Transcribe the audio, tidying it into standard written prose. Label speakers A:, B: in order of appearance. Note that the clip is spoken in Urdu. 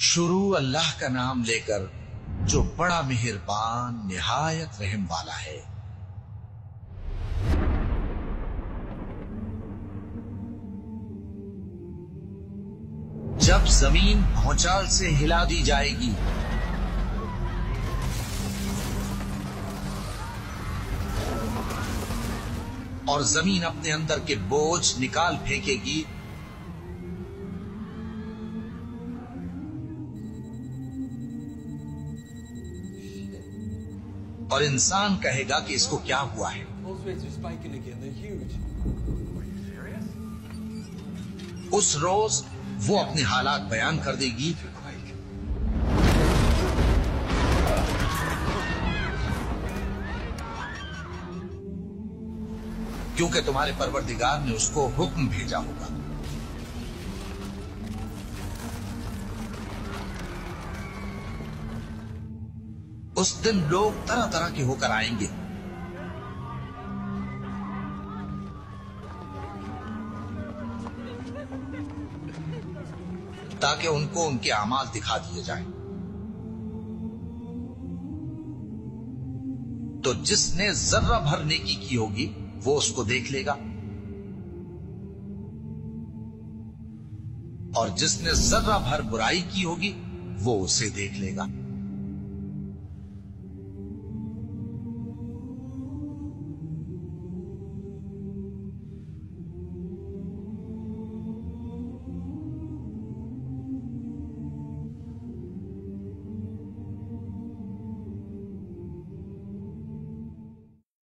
A: شروع اللہ کا نام لے کر جو بڑا مہربان نہایت رحم والا ہے۔ جب زمین بھونچال سے ہلا دی جائے گی اور زمین اپنے اندر کے بوجھ نکال پھینکے گی اور انسان کہے گا کہ اس کو کیا ہوا ہے، اس روز وہ اپنے حالات بیان کر دے گی کیونکہ تمہارے پروردگار نے اس کو حکم بھیجا ہوگا۔ اس دن لوگ طرح طرح کے ہو کر آئیں گے، تاکہ ان کو ان کے اعمال دکھا دیے جائیں۔ تو جس نے ذرہ بھر نیکی کی ہوگی وہ اس کو دیکھ لے گا، اور جس نے ذرہ بھر برائی کی ہوگی وہ اسے دیکھ لے گا۔